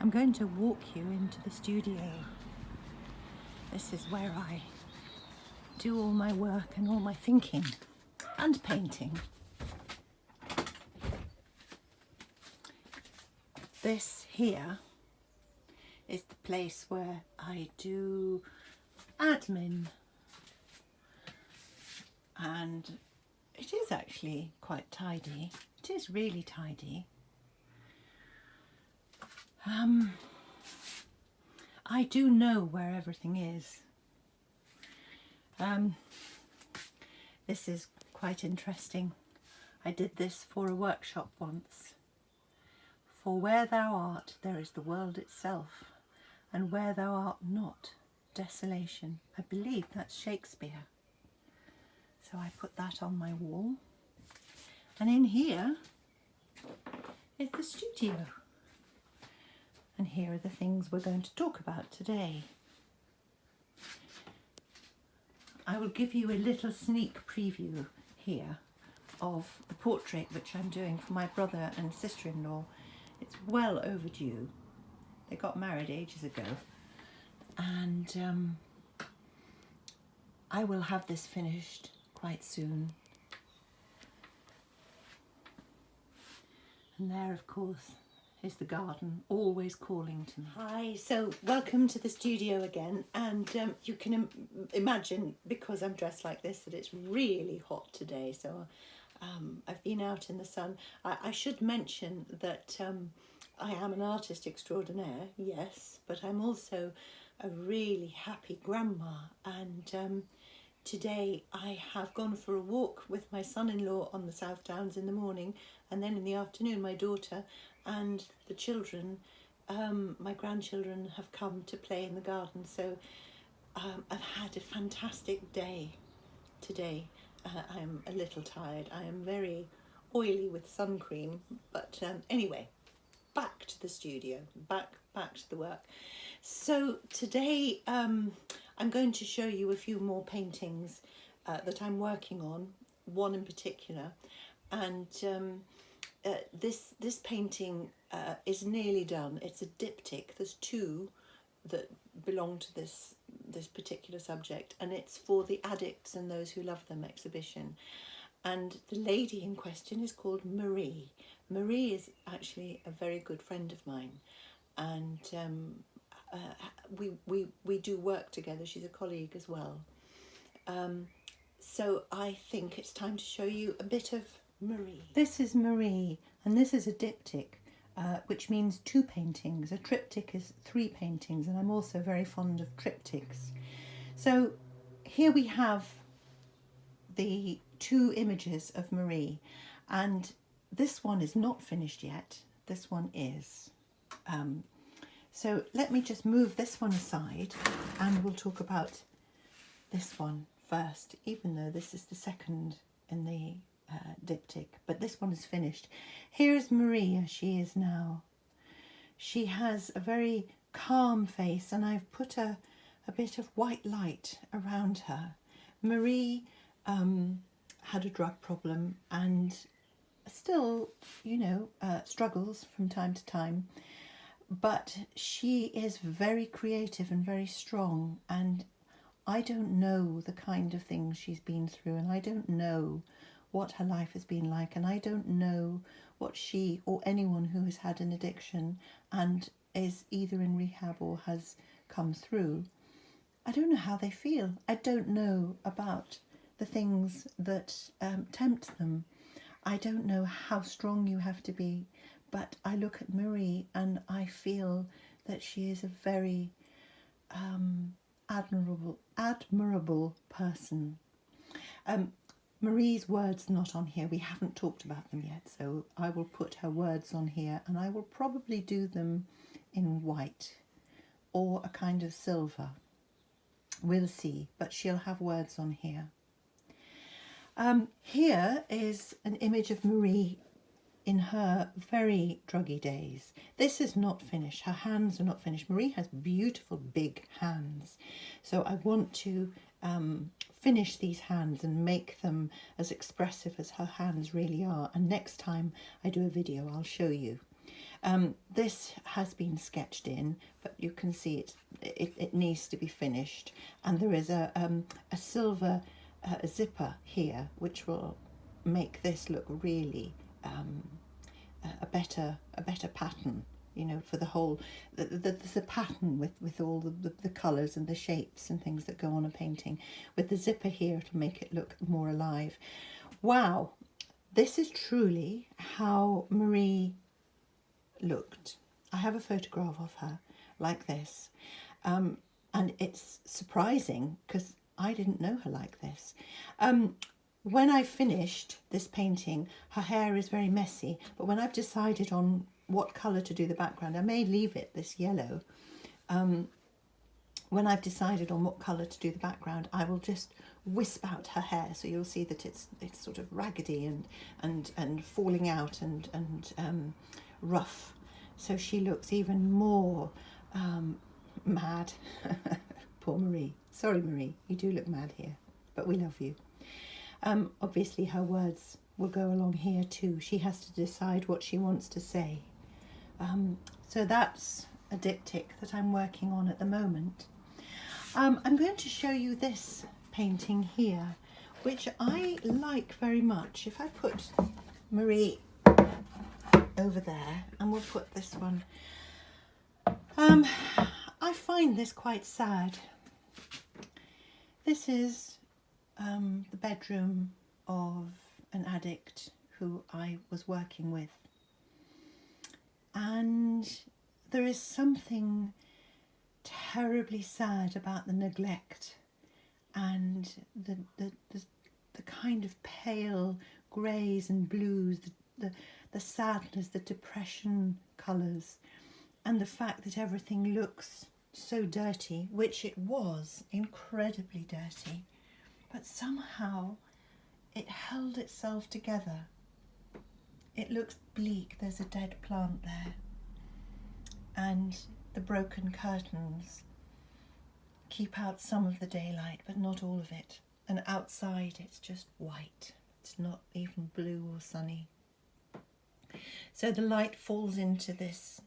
I'm going to walk you into the studio. This is where I do all my work and all my thinking and painting. This here is the place where I do admin, and it is actually quite tidy. It is really tidy. I do know where everything is. This is quite interesting. I did this for a workshop once. For where thou art, there is the world itself, and where thou art not, desolation. I believe that's Shakespeare. So I put that on my wall. And in here is the studio. And here are the things we're going to talk about today. I will give you a little sneak preview here of the portrait which I'm doing for my brother and sister-in-law. It's well overdue. They got married ages ago. And I will have this finished quite soon. And there, of course, is the garden, always calling to me. Hi, so welcome to the studio again, and you can imagine, because I'm dressed like this, that it's really hot today, so I've been out in the sun. I should mention that I am an artist extraordinaire, yes, but I'm also a really happy grandma, and today I have gone for a walk with my son-in-law on the South Downs in the morning, and then in the afternoon my daughter and the children, my grandchildren, have come to play in the garden. So I've had a fantastic day today. I'm a little tired. I am very oily with sun cream, but anyway, back to the studio, back to the work. So today I'm going to show you a few more paintings that I'm working on, one in particular, and this painting is nearly done. It's a diptych. There's two that belong to this particular subject, and it's for the Addicts and Those Who Love Them exhibition. And the lady in question is called Marie. Marie is actually a very good friend of mine, and we do work together. She's a colleague as well. So I think it's time to show you a bit of Marie. This is Marie, and this is a diptych, which means two paintings. A triptych is three paintings, and I'm also very fond of triptychs. So here we have the two images of Marie, and this one is not finished yet. This one is. So let me just move this one aside, and we'll talk about this one first, even though this is the second in the diptych, but this one is finished. Here's Marie as she is now. She has a very calm face, and I've put a bit of white light around her. Marie had a drug problem and still, struggles from time to time, but she is very creative and very strong, and I don't know the kind of things she's been through, and I don't know what her life has been like, and I don't know what she or anyone who has had an addiction and is either in rehab or has come through, I don't know how they feel. I don't know about the things that tempt them. I don't know how strong you have to be, but I look at Marie and I feel that she is a very admirable person. Marie's words not on here. We haven't talked about them yet, so I will put her words on here, and I will probably do them in white or a kind of silver. We'll see, but she'll have words on here. Here is an image of Marie in her very druggy days. This is not finished. Her hands are not finished. Marie has beautiful big hands, so I want to finish these hands and make them as expressive as her hands really are, and next time I do a video I'll show you. This has been sketched in, but you can see it needs to be finished, and there is a silver zipper here which will make this look really a better pattern, you know, for the whole. There's a pattern with all the colours and the shapes and things that go on a painting. With the zipper here to make it look more alive. Wow, this is truly how Marie looked. I have a photograph of her like this, and it's surprising because I didn't know her like this. When I finished this painting, her hair is very messy, but when I've decided on what colour to do the background, I may leave it this yellow. When I've decided on what colour to do the background, I will just wisp out her hair, so you'll see that it's sort of raggedy and falling out and rough, so she looks even more mad. Poor Marie. Sorry, Marie, you do look mad here, but we love you. Obviously her words will go along here too. She has to decide what she wants to say. So that's a diptych that I'm working on at the moment. I'm going to show you this painting here, which I like very much. If I put Marie over there, and we'll put this one. I find this quite sad. This is the bedroom of an addict who I was working with, and there is something terribly sad about the neglect and the kind of pale greys and blues, the sadness, the depression colours, and the fact that everything looks so dirty, which it was incredibly dirty, but somehow it held itself together. It looks bleak. There's a dead plant there, and the broken curtains keep out some of the daylight, but not all of it. And outside it's just white. It's not even blue or sunny. So the light falls into this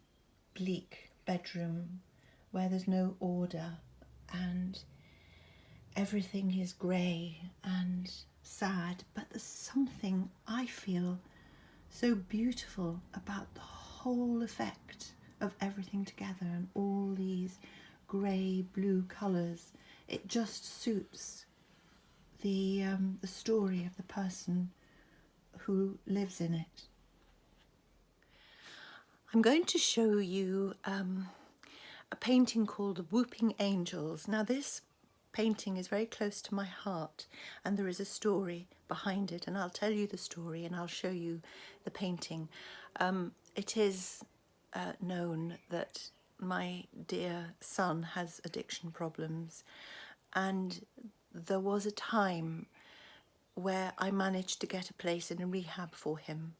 bleak bedroom where there's no order, and everything is grey and sad, but there's something I feel so beautiful about the whole effect of everything together and all these grey blue colours. It just suits the story of the person who lives in it. I'm going to show you a painting called The Whooping Angels. Now this painting is very close to my heart, and there is a story behind it, and I'll tell you the story and I'll show you the painting. It is known that my dear son has addiction problems, and there was a time where I managed to get a place in a rehab for him,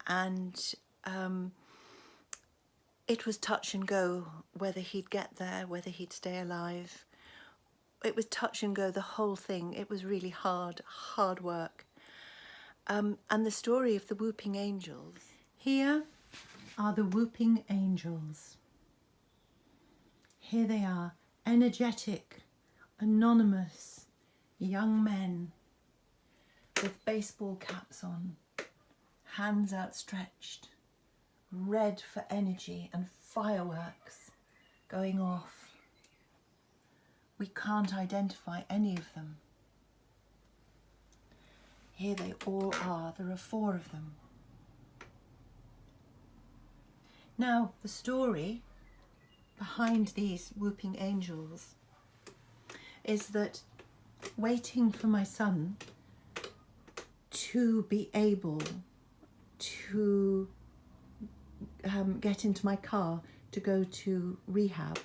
and it was touch and go whether he'd get there, whether he'd stay alive. It was touch and go, the whole thing. It was really hard work. And the story of the Whooping Angels. Here are the Whooping Angels. Here they are, energetic, anonymous young men with baseball caps on, hands outstretched, red for energy, and fireworks going off. We can't identify any of them. Here they all are. There are 4 of them. Now, the story behind these Whooping Angels is that waiting for my son to be able to get into my car to go to rehab,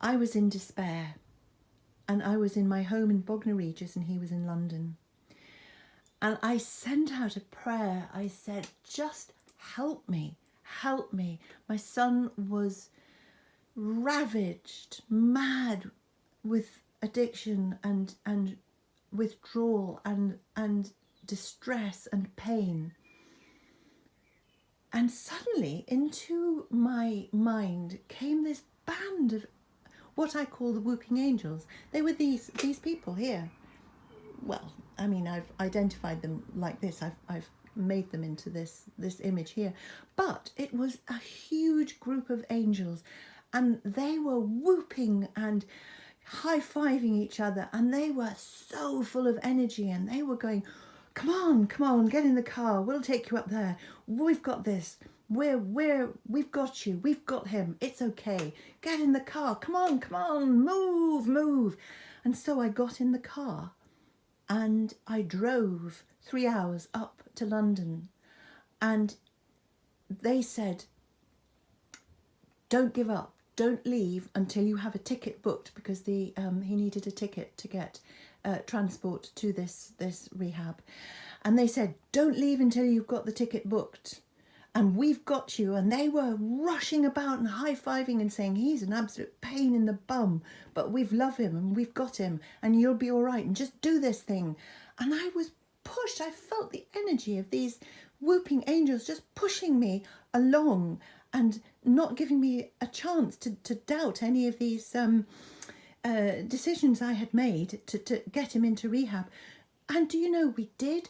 I was in despair, and I was in my home in Bognor Regis and he was in London. And I sent out a prayer. I said, just help me, help me. My son was ravaged, mad with addiction and withdrawal and distress and pain. And suddenly into my mind came this band of what I call the Whooping Angels. They were these people here. Well, I mean, I've identified them like this. I've made them into this image here. But it was a huge group of angels, and they were whooping and high-fiving each other, and they were so full of energy, and they were going, come on, get in the car, we'll take you up there, we've got this, we've got you, we've got him, it's okay, get in the car, come on, move. And so I got in the car and I drove 3 hours up to London, and they said, don't give up, don't leave until you have a ticket booked, because he needed a ticket to get transport to this rehab. And they said, don't leave until you've got the ticket booked, and we've got you. And they were rushing about and high-fiving and saying, he's an absolute pain in the bum, but we've love him and we've got him, and you'll be all right, and just do this thing. And I was pushed. I felt the energy of these whooping angels just pushing me along and not giving me a chance to doubt any of these decisions I had made to get him into rehab. And do you know, we did.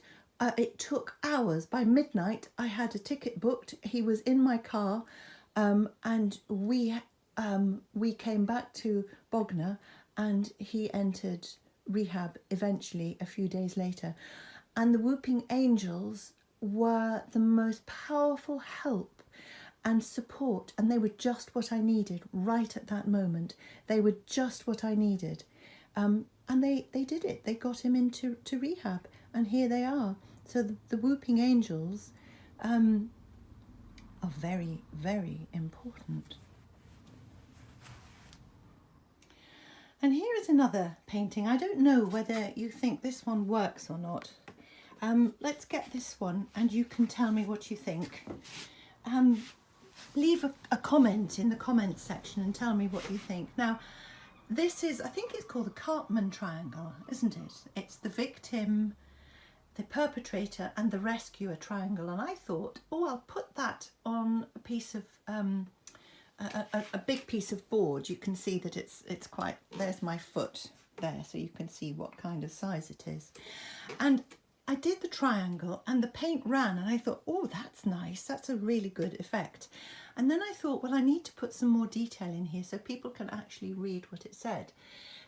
It took hours. By midnight, I had a ticket booked. He was in my car, and we came back to Bognor, and he entered rehab eventually a few days later. And the Whooping Angels were the most powerful help and support, and they were just what I needed right at that moment. They were just what I needed, and they did it. They got him into rehab, and here they are. So the Whooping Angels are very, very important. And here is another painting. I don't know whether you think this one works or not. Let's get this one, and you can tell me what you think. Leave a comment in the comments section and tell me what you think. Now, this is, I think it's called the Cartman triangle, isn't it? It's the victim, the perpetrator, and the rescuer triangle. And I thought, oh, I'll put that on a piece of a big piece of board. You can see that it's quite, there's my foot there, so you can see what kind of size it is. And I did the triangle and the paint ran, and I thought, oh, that's nice, that's a really good effect. And then I thought, well, I need to put some more detail in here so people can actually read what it said.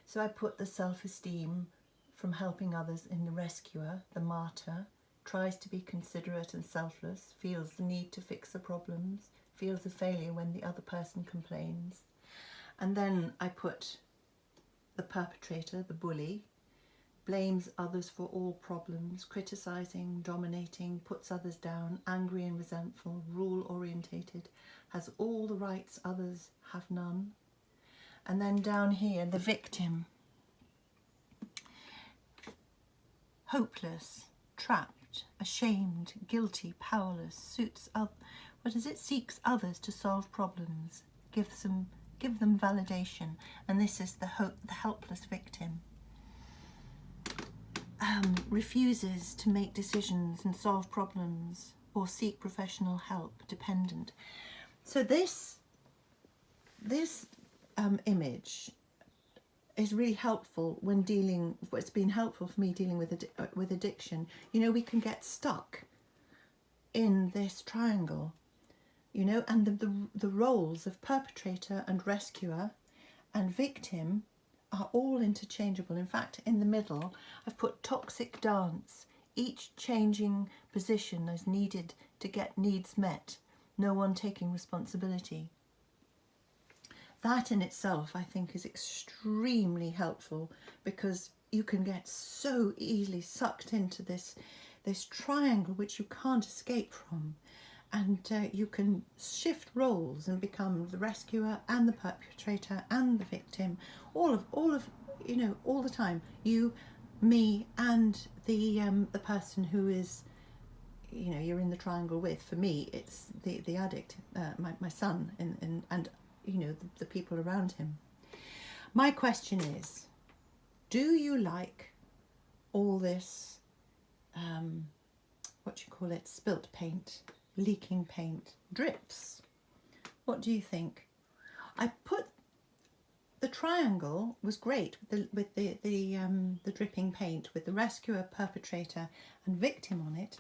So I put the self-esteem from helping others in the rescuer, the martyr, tries to be considerate and selfless, feels the need to fix the problems, feels a failure when the other person complains. And then I put the perpetrator, the bully, blames others for all problems, criticising, dominating, puts others down, angry and resentful, rule-orientated, has all the rights others have none. And then down here, the victim, hopeless, trapped, ashamed, guilty, powerless, seeks others to solve problems, give them validation, and this is the helpless victim. Refuses to make decisions and solve problems or seek professional help, dependent. So this image is really helpful when dealing. It's been helpful for me dealing with addiction. You know, we can get stuck in this triangle, you know, and the roles of perpetrator and rescuer and victim are all interchangeable. In fact, in the middle, I've put toxic dance, each changing position as needed to get needs met, no one taking responsibility. That in itself, I think, is extremely helpful, because you can get so easily sucked into this triangle which you can't escape from. And you can shift roles and become the rescuer and the perpetrator and the victim, all of you know, all the time. You, me, and the person who is, you know, you're in the triangle with. For me, it's the addict, my son, and you know, the people around him. My question is, do you like all this, what you call it, spilt paint? leaking paint drips. What do you think? I put the triangle was great with the dripping paint with the rescuer, perpetrator and victim on it,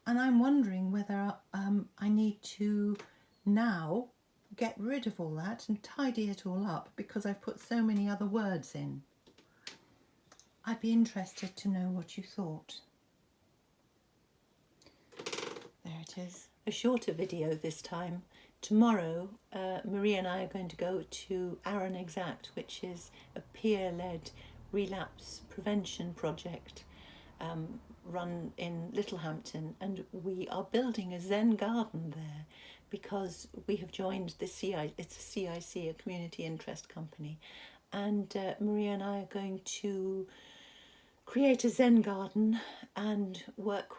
and I'm wondering whether I need to now get rid of all that and tidy it all up because I've put so many other words in. I'd be interested to know what you thought. There it is. A shorter video this time. Tomorrow, Marie and I are going to go to Aaron Exact, which is a peer-led relapse prevention project run in Littlehampton, and we are building a Zen garden there because we have joined the it's a CIC, a community interest company, and Marie and I are going to create a Zen garden and work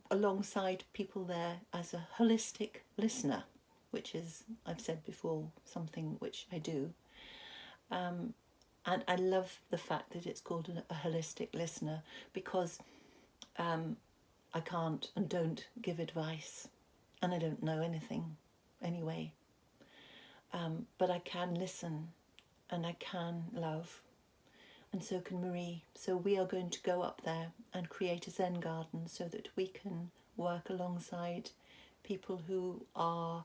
alongside people there as a holistic listener, which is, I've said before, something which I do. And I love the fact that it's called a holistic listener because I can't and don't give advice, and I don't know anything anyway. But I can listen and I can love, and so can Marie. So we are going to go up there and create a Zen garden so that we can work alongside people who are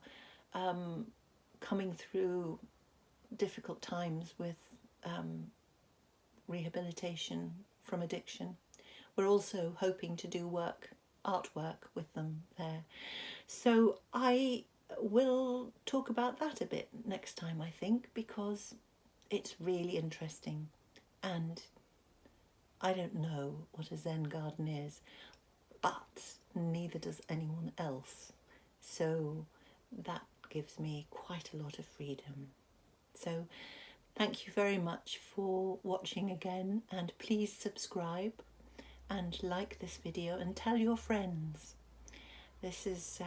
coming through difficult times with rehabilitation from addiction. We're also hoping to do artwork with them there. So I will talk about that a bit next time, I think, because it's really interesting. And I don't know what a Zen garden is, but neither does anyone else. So that gives me quite a lot of freedom. So thank you very much for watching again, and please subscribe and like this video and tell your friends. This is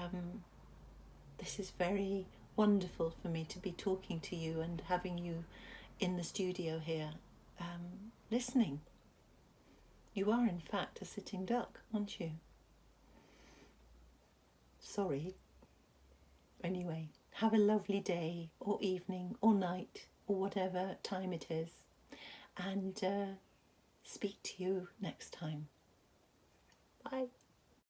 very wonderful for me to be talking to you and having you in the studio here listening. You are in fact a sitting duck, aren't you? Sorry. Anyway, have a lovely day or evening or night or whatever time it is, and speak to you next time. Bye.